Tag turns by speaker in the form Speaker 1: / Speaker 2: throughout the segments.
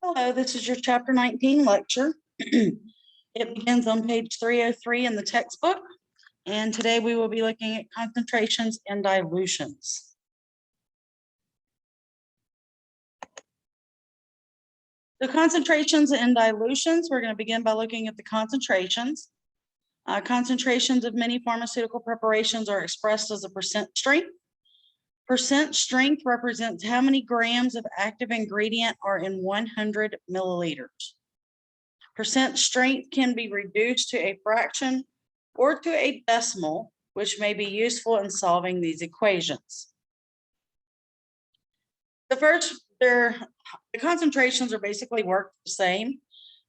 Speaker 1: Hello, this is your Chapter 19 lecture. It begins on page 303 in the textbook, and today we will be looking at concentrations and dilutions. The concentrations and dilutions, we're going to begin by looking at the concentrations. Concentrations of many pharmaceutical preparations are expressed as a percent strength. Percent strength represents how many grams of active ingredient are in 100 milliliters. Percent strength can be reduced to a fraction or to a decimal, which may be useful in solving these equations. The concentrations are basically work the same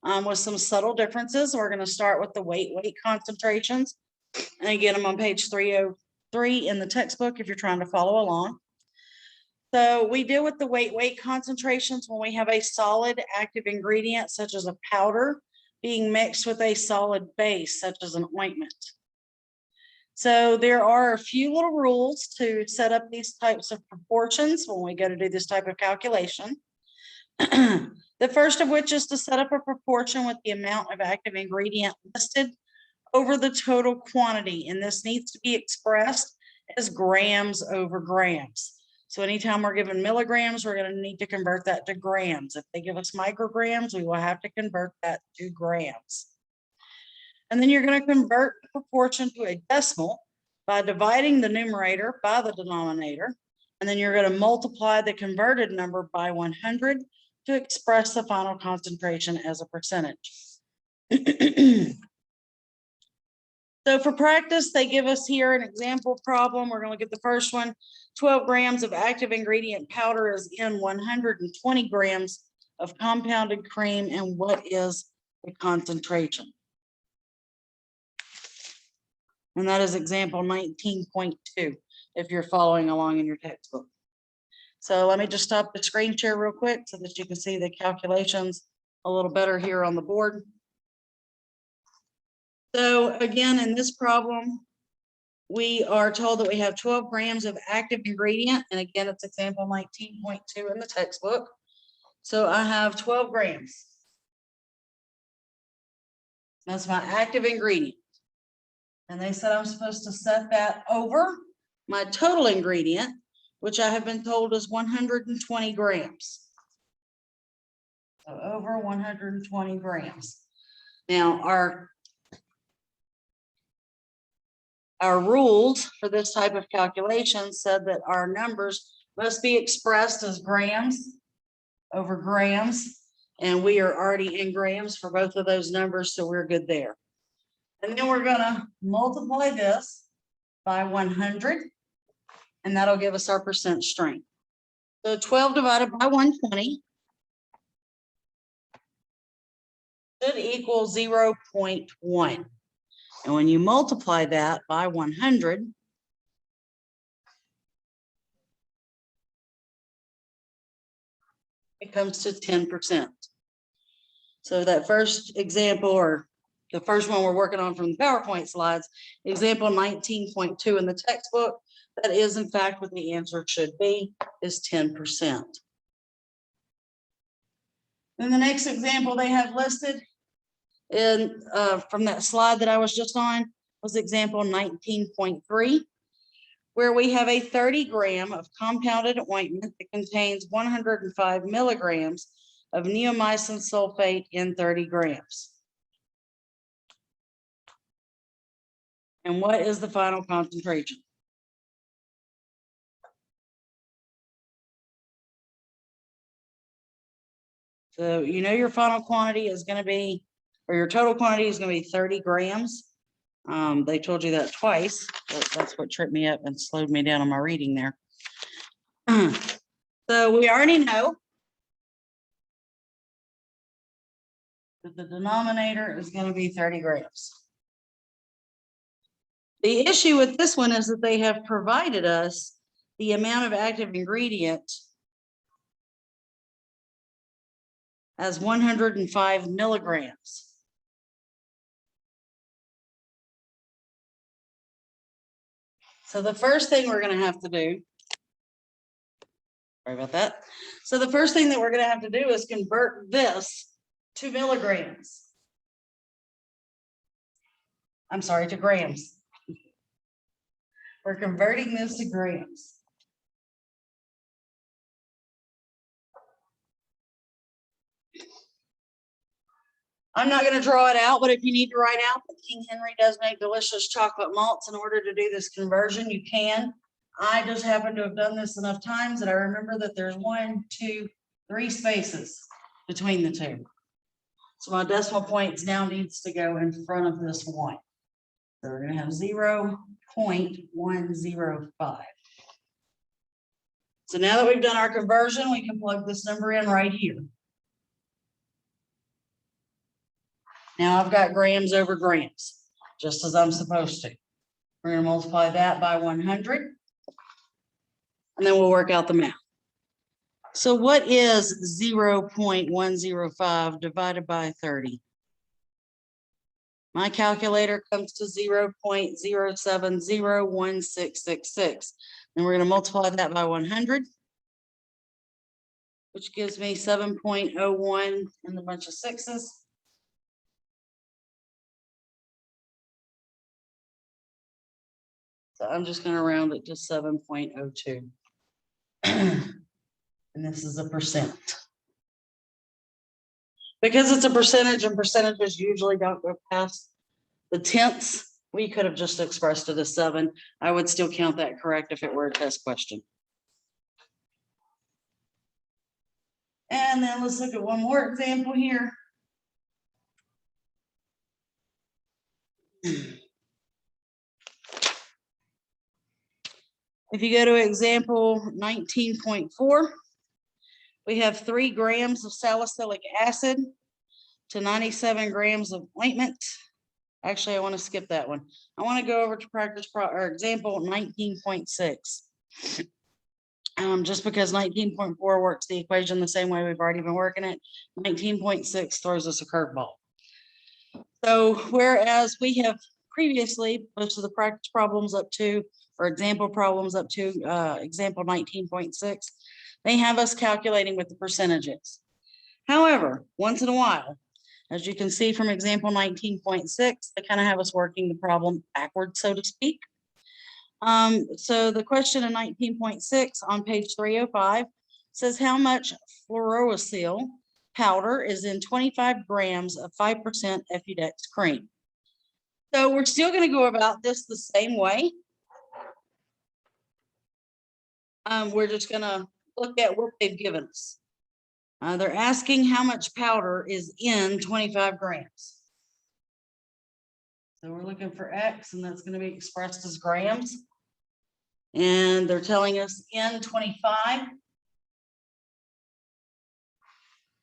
Speaker 1: with some subtle differences. We're going to start with the weight concentrations. And again, I'm on page 303 in the textbook if you're trying to follow along. So we deal with the weight concentrations when we have a solid active ingredient, such as a powder, being mixed with a solid base, such as an ointment. So there are a few little rules to set up these types of proportions when we go to do this type of calculation. The first of which is to set up a proportion with the amount of active ingredient listed over the total quantity, and this needs to be expressed as grams over grams. So anytime we're given milligrams, we're going to need to convert that to grams. If they give us micrograms, we will have to convert that to grams. And then you're going to convert the proportion to a decimal by dividing the numerator by the denominator. And then you're going to multiply the converted number by 100 to express the final concentration as a percentage. So for practice, they give us here an example problem. We're going to look at the first one. 12 grams of active ingredient powder is in 120 grams of compounded cream. And what is the concentration? And that is example 19.2, if you're following along in your textbook. So let me just stop the screen share real quick so that you can see the calculations a little better here on the board. So again, in this problem, we are told that we have 12 grams of active ingredient. And again, it's example 19.2 in the textbook. So I have 12 grams. That's my active ingredient. And they said I'm supposed to set that over my total ingredient, which I have been told is 120 grams. So over 120 grams. Now, our rules for this type of calculation said that our numbers must be expressed as grams over grams, and we are already in grams for both of those numbers, so we're good there. And then we're going to multiply this by 100, and that'll give us our percent strength. So 12 divided by 120 should equal 0.1. And when you multiply that by 100, it comes to 10%. So that first example, or the first one we're working on from the PowerPoint slides, example 19.2 in the textbook, that is in fact what the answer should be, is 10%. Then the next example they have listed in from that slide that I was just on was example 19.3, where we have a 30 gram of compounded ointment that contains 105 milligrams of neomycin sulfate in 30 grams. And what is the final concentration? So you know your final quantity is going to be, or your total quantity is going to be 30 grams. They told you that twice, but that's what tripped me up and slowed me down on my reading there. So we already know that the denominator is going to be 30 grams. The issue with this one is that they have provided us the amount of active ingredient as 105 milligrams. So the first thing we're going to have to do Sorry about that. So the first thing that we're going to have to do is convert this to milligrams. I'm sorry, to grams. We're converting this to grams. I'm not going to draw it out, but if you need to write out that King Henry does make delicious chocolate malts in order to do this conversion, you can. I just happen to have done this enough times that I remember that there's 1, 2, 3 spaces between the two. So my decimal points now needs to go in front of this 1. So we're going to have 0.105. So now that we've done our conversion, we can plug this number in right here. Now I've got grams over grams, just as I'm supposed to. We're going to multiply that by 100, and then we'll work out the math. So what is 0.105 divided by 30? My calculator comes to 0.0701666. And we're going to multiply that by 100, which gives me 7.01 and a bunch of sixes. So I'm just going to round it to 7.02. And this is a percent. Because it's a percentage and percentages usually don't go past the tenths, we could have just expressed it as 7. I would still count that correct if it were a test question. And then let's look at one more example here. If you go to example 19.4, we have 3 grams of salicylic acid to 97 grams of ointment. Actually, I want to skip that one. I want to go over to example 19.6. Just because 19.4 works the equation the same way we've already been working it, 19.6 throws us a curveball. So whereas we have previously, most of the practice problems up to, or example problems up to example 19.6, they have us calculating with the percentages. However, once in a while, as you can see from example 19.6, they kind of have us working the problem backwards, so to speak. So the question in 19.6 on page 305 says how much fluorosil powder is in 25 grams of 5% Effudex cream. So we're still going to go about this the same way. We're just going to look at what they've given us. They're asking how much powder is in 25 grams. So we're looking for X, and that's going to be expressed as grams. And they're telling us in 25.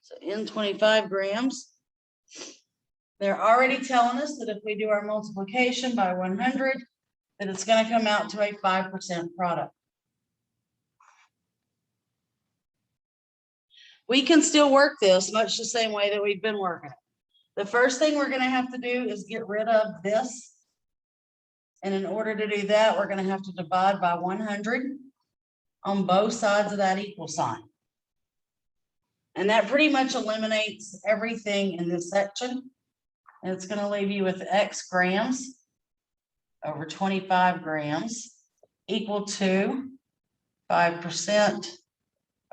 Speaker 1: So in 25 grams. They're already telling us that if we do our multiplication by 100, that it's going to come out to a 5% product. We can still work this much the same way that we've been working it. The first thing we're going to have to do is get rid of this. And in order to do that, we're going to have to divide by 100 on both sides of that equal sign. And that pretty much eliminates everything in this section. And it's going to leave you with X grams over 25 grams equal to 5%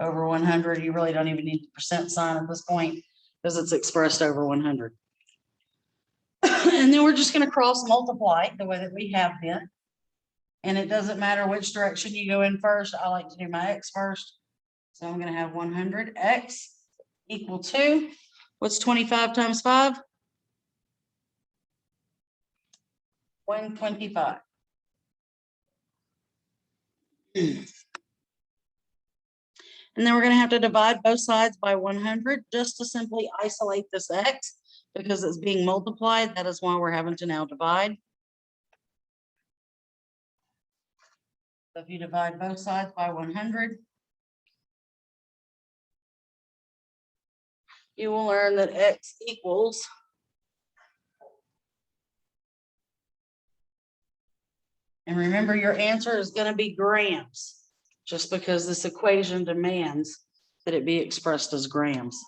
Speaker 1: over 100. You really don't even need the percent sign at this point because it's expressed over 100. And then we're just going to cross multiply the way that we have been. And it doesn't matter which direction you go in first. I like to do my X first. So I'm going to have 100X equal to, what's 25 times 5? 125. And then we're going to have to divide both sides by 100 just to simply isolate this X because it's being multiplied. That is why we're having to now divide. So if you divide both sides by 100, you will learn that X equals and remember your answer is going to be grams. just because this equation demands that it be expressed as grams.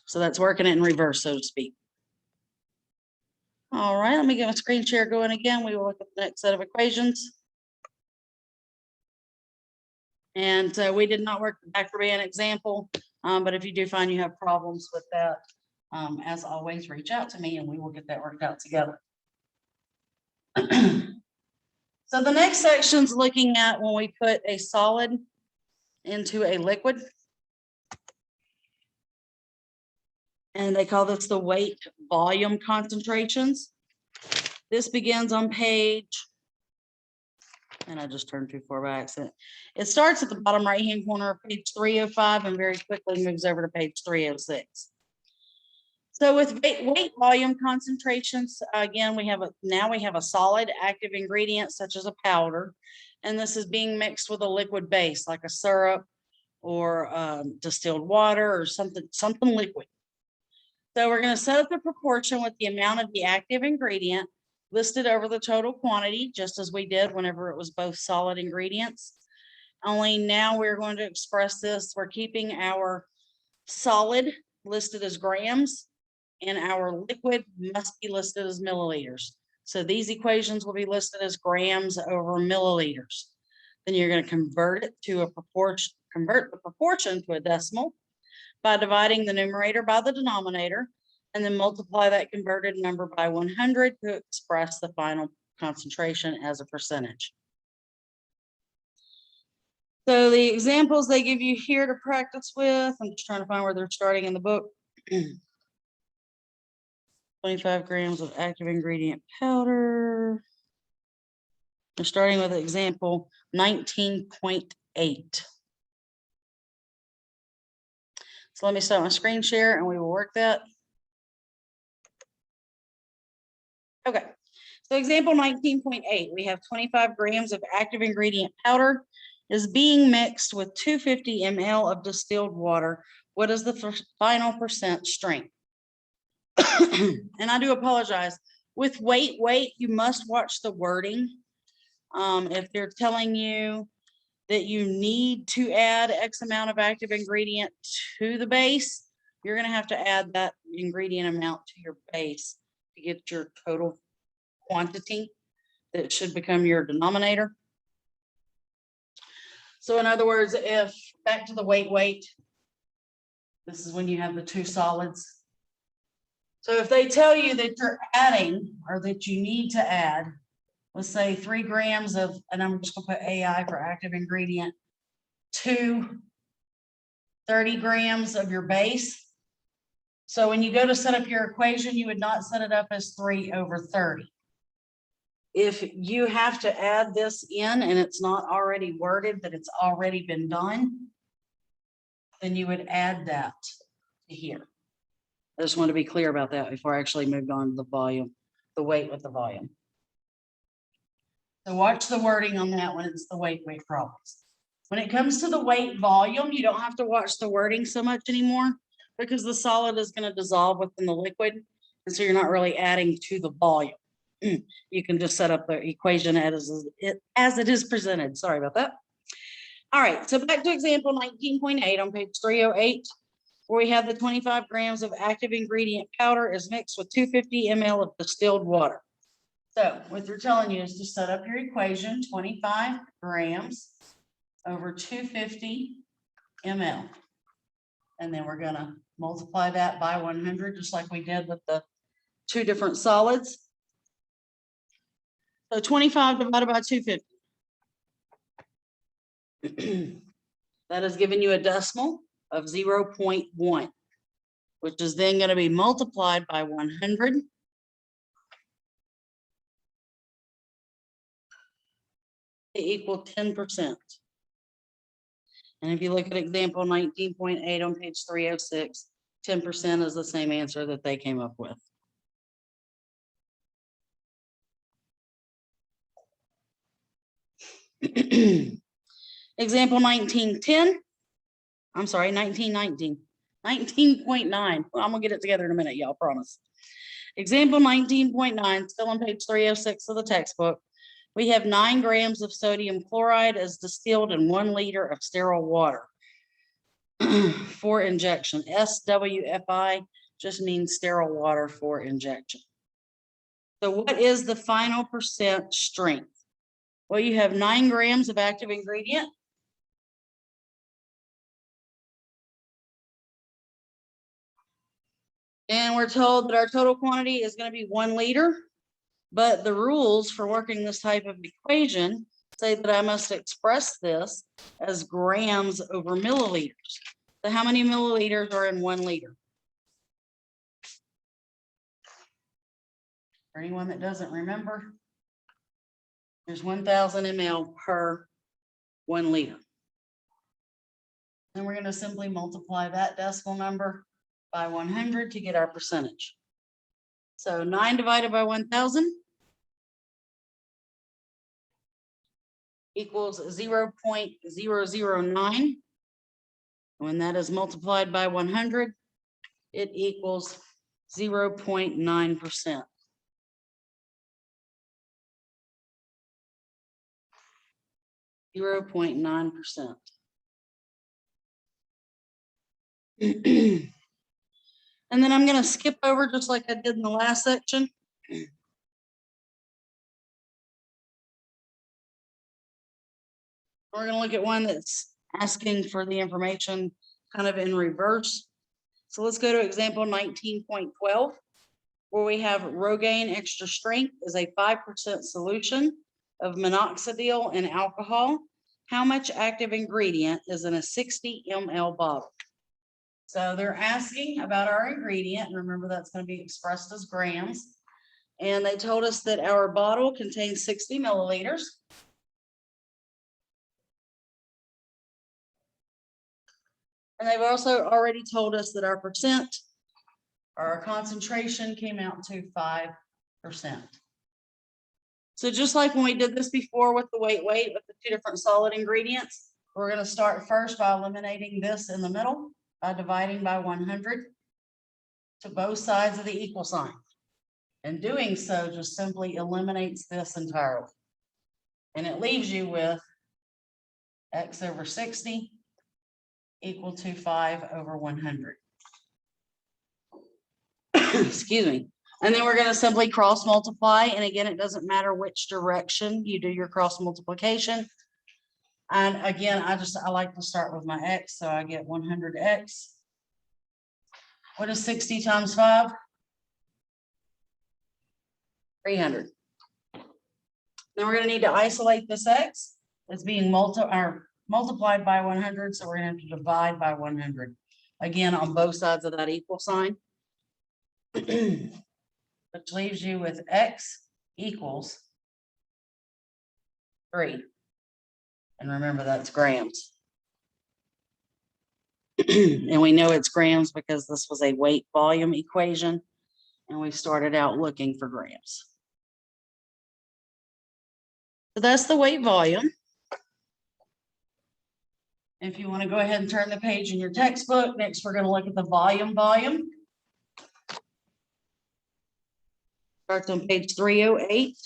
Speaker 1: So that's working it in reverse, so to speak. All right, let me get my screen share going again. We will look at the next set of equations. And we did not work the backer band example, but if you do find you have problems with that, as always, reach out to me and we will get that worked out together. So the next section is looking at when we put a solid into a liquid. And they call this the weight volume concentrations. This begins on page, and I just turned too far by accident. It starts at the bottom right-hand corner of page 305 and very quickly moves over to page 306. So with weight volume concentrations, again, we have a solid active ingredient such as a powder, and this is being mixed with a liquid base like a syrup or distilled water or something liquid. So we're going to set up the proportion with the amount of the active ingredient listed over the total quantity, just as we did whenever it was both solid ingredients. Only now we're going to express this. We're keeping our solid listed as grams and our liquid must be listed as milliliters. So these equations will be listed as grams over milliliters. Then you're going to convert it to a proportion, convert the proportion to a decimal by dividing the numerator by the denominator, and then multiply that converted number by 100 to express the final concentration as a percentage. So the examples they give you here to practice with, I'm just trying to find where they're starting in the book. 25 grams of active ingredient powder. They're starting with example 19.8. So let me start my screen share and we will work that. Okay, so example 19.8, we have 25 grams of active ingredient powder is being mixed with 250 ml of distilled water. What is the final percent strength? And I do apologize. With weight, you must watch the wording. If they're telling you that you need to add X amount of active ingredient to the base, you're going to have to add that ingredient amount to your base to get your total quantity that should become your denominator. So in other words, if back to the weight, this is when you have the two solids. So if they tell you that you're adding or that you need to add, let's say 3 grams of, and I'm just gonna put AI for active ingredient, to 30 grams of your base. So when you go to set up your equation, you would not set it up as 3 over 30. If you have to add this in and it's not already worded that it's already been done, then you would add that to here. I just want to be clear about that before I actually moved on to the volume, the weight with the volume. So watch the wording on that when it's the weight problems. When it comes to the weight volume, you don't have to watch the wording so much anymore because the solid is going to dissolve within the liquid. And so you're not really adding to the volume. You can just set up the equation as it is presented. Sorry about that. All right, so back to example 19.8 on page 308, where we have the 25 grams of active ingredient powder is mixed with 250 ml of distilled water. So what they're telling you is to set up your equation, 25 grams over 250 ml. And then we're going to multiply that by 100, just like we did with the two different solids. So 25 divided by 250. That is giving you a decimal of 0.1, which is then going to be multiplied by 100. Equal 10%. And if you look at example 19.8 on page 306, 10% is the same answer that they came up with. Example 1910. I'm sorry, 1919. 19.9. Well, I'm gonna get it together in a minute, y'all, promise. Example 19.9, still on page 306 of the textbook. We have 9 grams of sodium chloride as distilled in 1 liter of sterile water for injection. SWFI just means sterile water for injection. So what is the final percent strength? Well, you have 9 grams of active ingredient. And we're told that our total quantity is going to be 1 liter. But the rules for working this type of equation say that I must express this as grams over milliliters. So how many milliliters are in 1 liter? For anyone that doesn't remember, there's 1,000 ml per 1 liter. And we're going to simply multiply that decimal number by 100 to get our percentage. So 9 divided by 1,000 equals 0.009. When that is multiplied by 100, it equals 0.9%. (0.9%). And then I'm going to skip over just like I did in the last section. We're going to look at one that's asking for the information kind of in reverse. So let's go to example 19.12, where we have Rogaine extra strength is a 5% solution of minoxidil and alcohol. How much active ingredient is in a 60 ml bottle? So they're asking about our ingredient. Remember, that's going to be expressed as grams. And they told us that our bottle contains 60 milliliters. And they've also already told us that our percent, or our concentration, came out to 5%. So just like when we did this before with the weight with the 2 different solid ingredients, we're going to start first by eliminating this in the middle by dividing by 100 to both sides of the equal sign. And doing so just simply eliminates this entirely. And it leaves you with x over 60 equal to 5 over 100. Excuse me. And then we're going to simply cross multiply. And again, it doesn't matter which direction you do your cross multiplication. And again, I like to start with my x. So I get 100x. What is 60 times 5? 300. Then we're going to need to isolate this x. It's being multiplied by 100. So we're going to have to divide by 100. Again, on both sides of that equal sign. Which leaves you with x equals 3. And remember, that's grams. And we know it's grams because this was a weight volume equation. And we started out looking for grams. So that's the weight volume. If you want to go ahead and turn the page in your textbook, next we're going to look at the volume. Starts on page 308.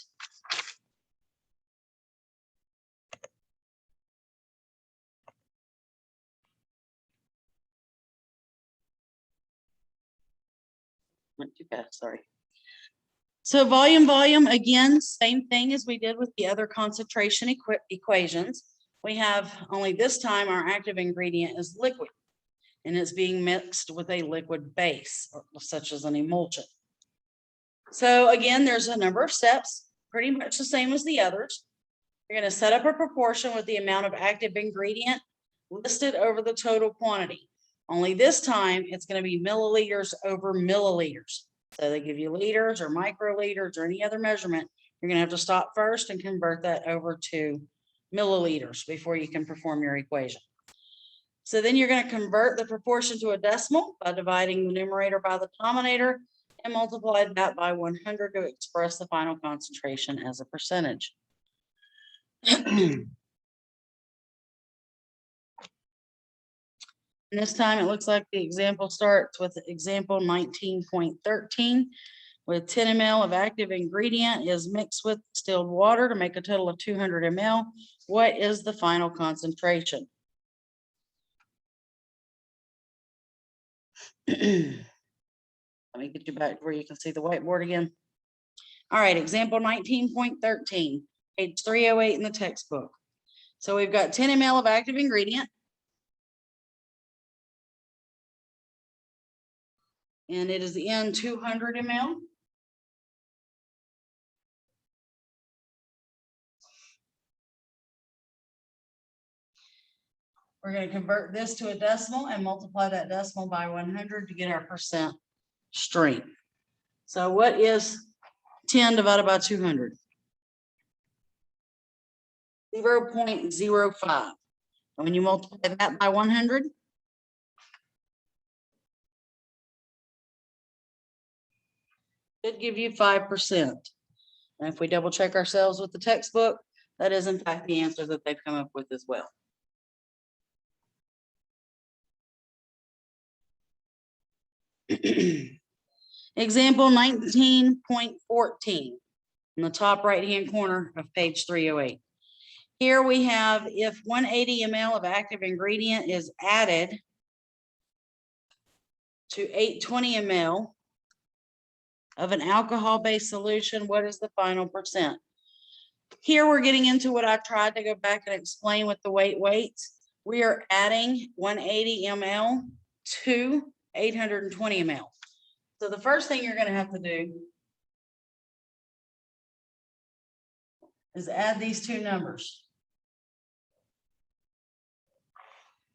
Speaker 1: Went too fast, sorry. So volume, again, same thing as we did with the other concentration equations. We have only this time our active ingredient is liquid, and it's being mixed with a liquid base, such as an emulsion. So again, there's a number of steps, pretty much the same as the others. You're going to set up a proportion with the amount of active ingredient listed over the total quantity. Only this time, it's going to be milliliters over milliliters. So they give you liters or microliters or any other measurement. You're going to have to stop first and convert that over to milliliters before you can perform your equation. So then you're going to convert the proportion to a decimal by dividing the numerator by the denominator and multiply that by 100 to express the final concentration as a percentage. And this time it looks like the example starts with example 19.13, with 10 ml of active ingredient is mixed with distilled water to make a total of 200 ml. What is the final concentration? Let me get you back where you can see the whiteboard again. All right, example 19.13, page 308 in the textbook. So we've got 10 ml of active ingredient. And it is in 200 ml. We're going to convert this to a decimal and multiply that decimal by 100 to get our percent strength. So what is 10 divided by 200? 0.05. And when you multiply that by 100, it give you 5%. And if we double check ourselves with the textbook, that is in fact the answer that they've come up with as well. Example 19.14 in the top right-hand corner of page 308. Here we have if 180 ml of active ingredient is added to 820 ml of an alcohol-based solution, what is the final percent? Here we're getting into what I tried to go back and explain with the weights. We are adding 180 ml to 820 ml. So the first thing you're going to have to do is add these two numbers.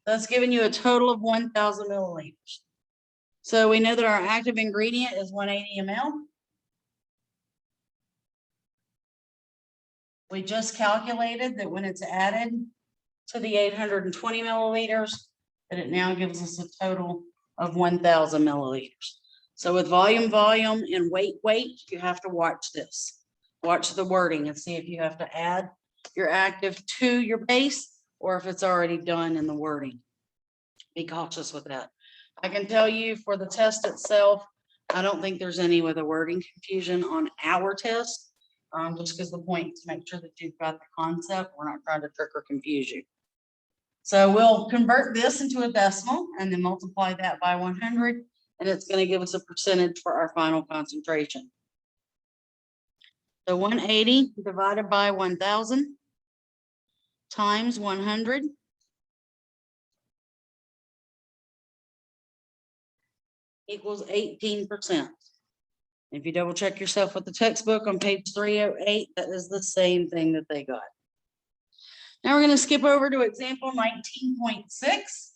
Speaker 1: That's giving you a total of 1,000 milliliters. So we know that our active ingredient is 180 ml. We just calculated that when it's added to the 820 milliliters, that it now gives us a total of 1,000 milliliters. So with volume, and weight, you have to watch this. Watch the wording and see if you have to add your active to your base or if it's already done in the wording. Be cautious with that. I can tell you for the test itself, I don't think there's any with a wording confusion on our test, just because the point is to make sure that you've got the concept. We're not trying to trick or confuse you. So we'll convert this into a decimal and then multiply that by 100, and it's going to give us a percentage for our final concentration. So 180 divided by 1,000 times 100 equals 18%. If you double check yourself with the textbook on page 308, that is the same thing that they got. Now we're going to skip over to example 19.6.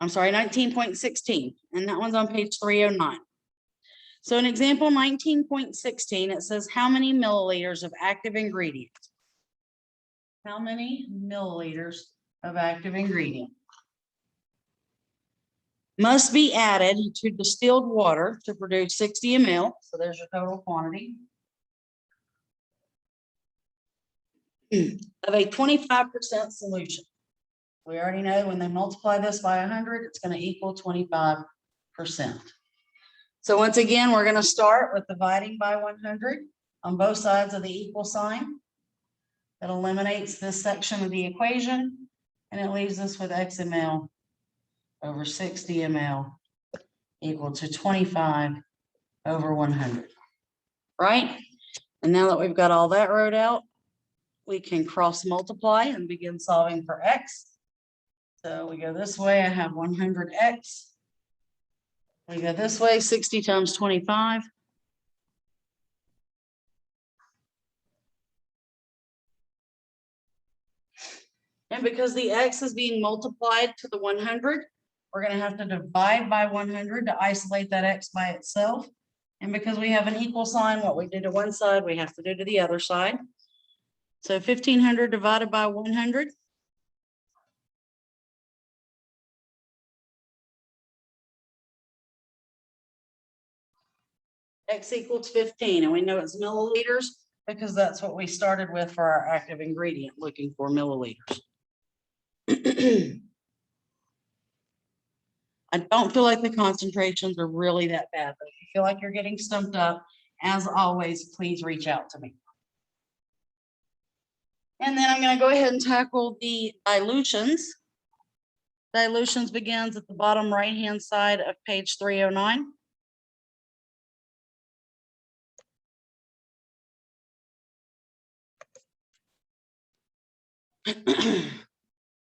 Speaker 1: I'm sorry, 19.16, and that one's on page 309. So in example 19.16, it says how many milliliters of active ingredient? How many milliliters of active ingredient must be added to distilled water to produce 60 ml? So there's your total quantity of a 25% solution. We already know when they multiply this by 100, it's going to equal 25%. So once again, we're going to start with dividing by 100 on both sides of the equal sign. That eliminates this section of the equation, and it leaves us with X ml over 60 ml equal to 25 over 100, right? And now that we've got all that wrote out, we can cross multiply and begin solving for X. So we go this way, I have 100X. We go this way, 60 times 25. And because the X is being multiplied to the 100, we're going to have to divide by 100 to isolate that X by itself. And because we have an equal sign, what we did to one side, we have to do to the other side. So 1,500 divided by 100. X equals 15, and we know it's milliliters because that's what we started with for our active ingredient, looking for milliliters. I don't feel like the concentrations are really that bad, but if you feel like you're getting stumped up, as always, please reach out to me. And then I'm going to go ahead and tackle the dilutions. Dilutions begins at the bottom right-hand side of page 309.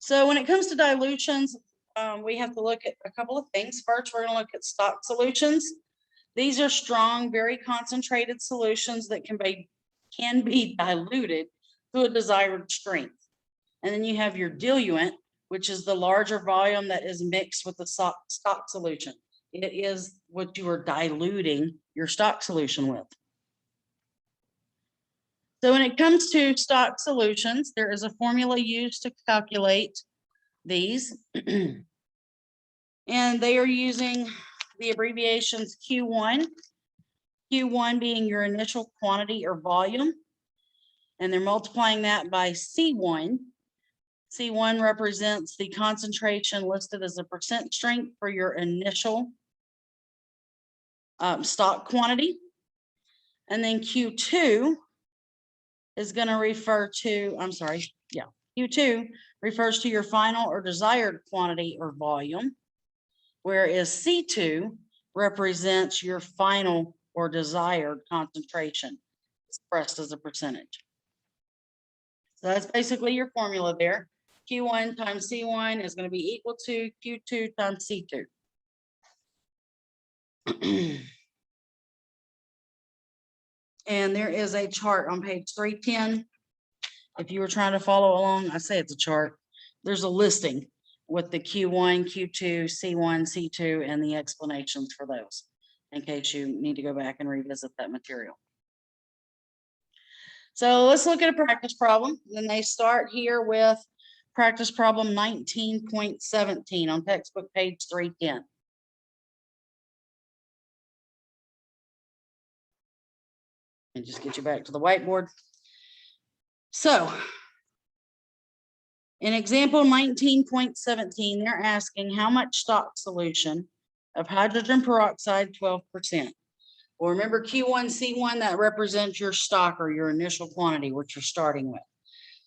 Speaker 1: So when it comes to dilutions, we have to look at a couple of things. First, we're going to look at stock solutions. These are strong, very concentrated solutions that can be diluted to a desired strength. And then you have your diluent, which is the larger volume that is mixed with the stock solution. It is what you are diluting your stock solution with. So when it comes to stock solutions, there is a formula used to calculate these. And they are using the abbreviations Q1, Q1 being your initial quantity or volume, and they're multiplying that by C1. C1 represents the concentration listed as a percent strength for your initial stock quantity. And then Q2 is going to refer to, Q2 refers to your final or desired quantity or volume, whereas C2 represents your final or desired concentration expressed as a percentage. So that's basically your formula there. Q1 times C1 is going to be equal to Q2 times C2. And there is a chart on page 310. If you were trying to follow along, I say it's a chart. There's a listing with the Q1, Q2, C1, C2, and the explanations for those in case you need to go back and revisit that material. So let's look at a practice problem. Then they start here with practice problem 19.17 on textbook page 310. And just get you back to the whiteboard. So in example 19.17, they're asking how much stock solution of hydrogen peroxide 12%. Well, remember Q1, C1, that represents your stock or your initial quantity, which you're starting with.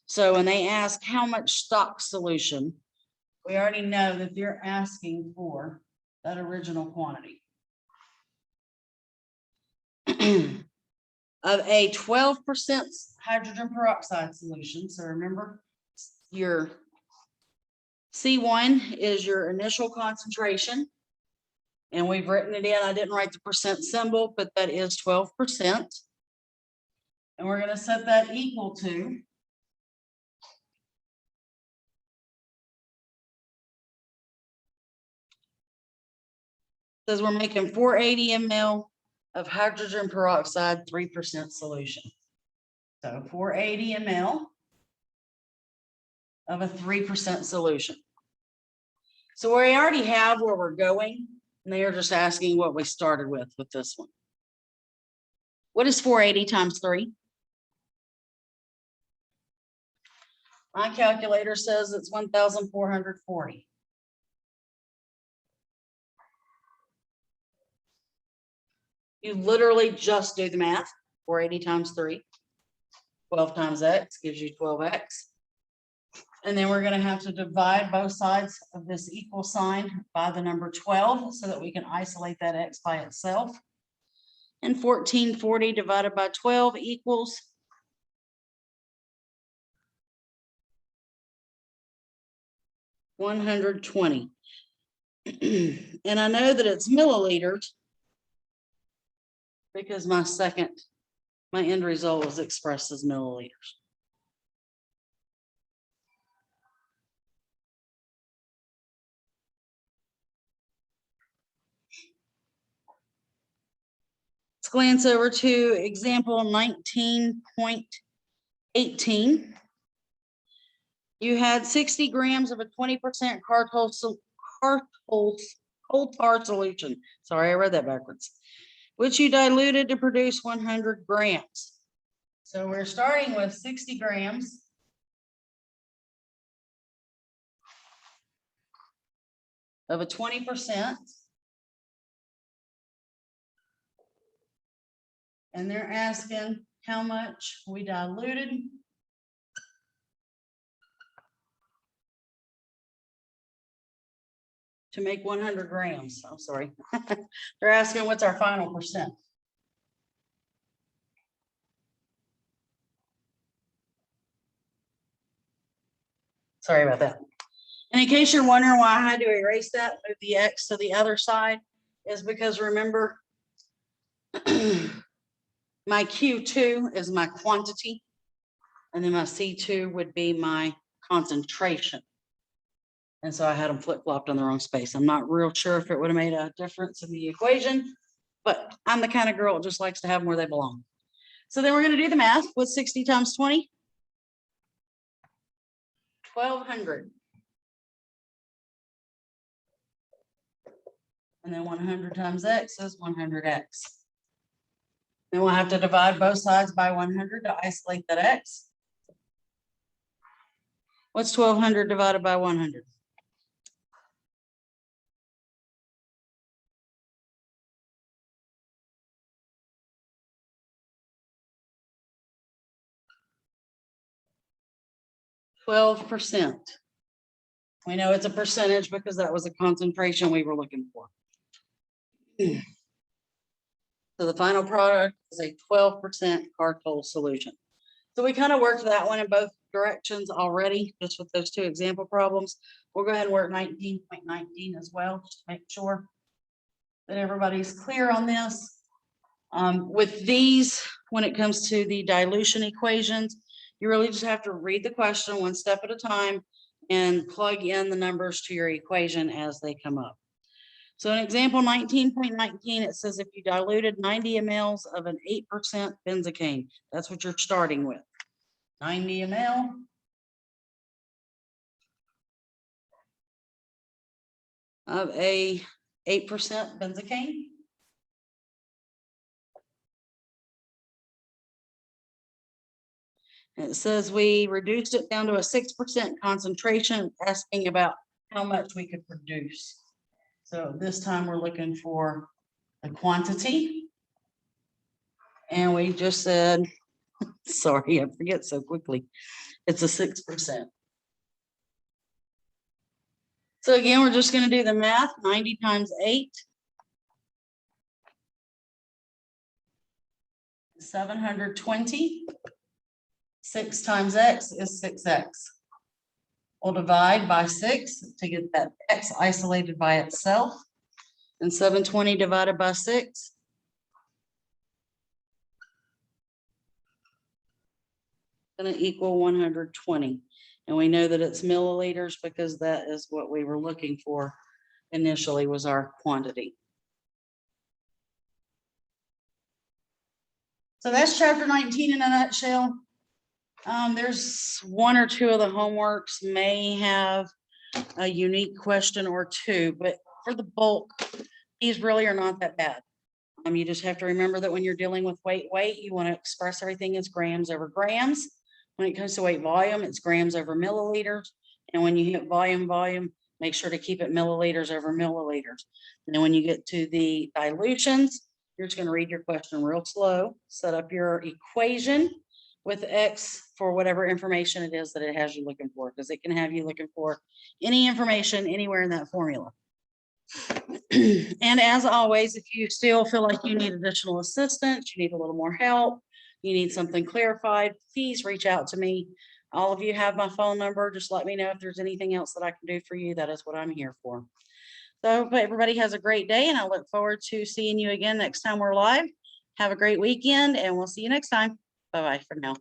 Speaker 1: So when they ask how much stock solution, we already know that they're asking for that original quantity. Of a 12% hydrogen peroxide solution. So remember, your C1 is your initial concentration. And we've written it in. I didn't write the percent symbol, but that is 12%. And we're going to set that equal to says we're making 480 ml of hydrogen peroxide 3% solution. So 480 ml of a 3% solution. So we already have where we're going, and they are just asking what we started with this one. What is 480 times 3? My calculator says it's 1,440. You literally just do the math. 480 times 3. 12 times x gives you 12x. And then we're going to have to divide both sides of this equal sign by the number 12 so that we can isolate that x by itself. And 1440 divided by 12 equals 120. And I know that it's milliliters because my end result was expressed as milliliters. Let's glance over to example 19.18. You had 60 grams of a 20% coal tar solution. Sorry, I read that backwards. Which you diluted to produce 100 grams. So we're starting with 60 grams. of a 20%. And they're asking how much we diluted to make 100 grams. I'm sorry. They're asking what's our final percent. Sorry about that. And in case you're wondering why I had to erase that, move the X to the other side, is because remember, my Q2 is my quantity, and then my C2 would be my concentration. And so I had them flip-flopped on the wrong space. I'm not real sure if it would have made a difference in the equation, but I'm the kind of girl that just likes to have them where they belong. So then we're going to do the math. What's 60 times 20? 1,200. And then 100 times X is 100X. Then we'll have to divide both sides by 100 to isolate that X. What's 1,200 divided by 100? %. We know it's a percentage because that was a concentration we were looking for. So the final product is a 12% Cartol solution. So we kind of worked that one in both directions already, just with those two example problems. We'll go ahead and work 19.19 as well, just to make sure that everybody's clear on this. With these, when it comes to the dilution equations, you really just have to read the question one step at a time and plug in the numbers to your equation as they come up. So in example 19.19, it says if you diluted 90 mLs of an 8% benzocaine, that's what you're starting with. 90 ml of a 8% benzocaine. And it says we reduced it down to a 6% concentration, asking about how much we could produce. So this time we're looking for the quantity. And we just said, sorry, I forget so quickly. It's a 6%. So again, we're just going to do the math. 90 times 8. 720. 6 times X is 6X. We'll divide by 6 to get that X isolated by itself. And 720 divided by 6. Going to equal 120. And we know that it's milliliters because that is what we were looking for initially, was our quantity. So that's chapter 19 in a nutshell. There's one or two of the homeworks may have a unique question or two, but for the bulk, these really are not that bad. You just have to remember that when you're dealing with weight, you want to express everything as grams over grams. When it comes to weight volume, it's grams over milliliters. And when you hit volume, make sure to keep it milliliters over milliliters. And then when you get to the dilutions, you're just going to read your question real slow, set up your equation with X for whatever information it is that it has you looking for, because it can have you looking for any information anywhere in that formula. And as always, if you still feel like you need additional assistance, you need a little more help, you need something clarified, please reach out to me. All of you have my phone number. Just let me know if there's anything else that I can do for you. That is what I'm here for. So I hope everybody has a great day, and I look forward to seeing you again next time we're live. Have a great weekend, and we'll see you next time. Bye-bye for now.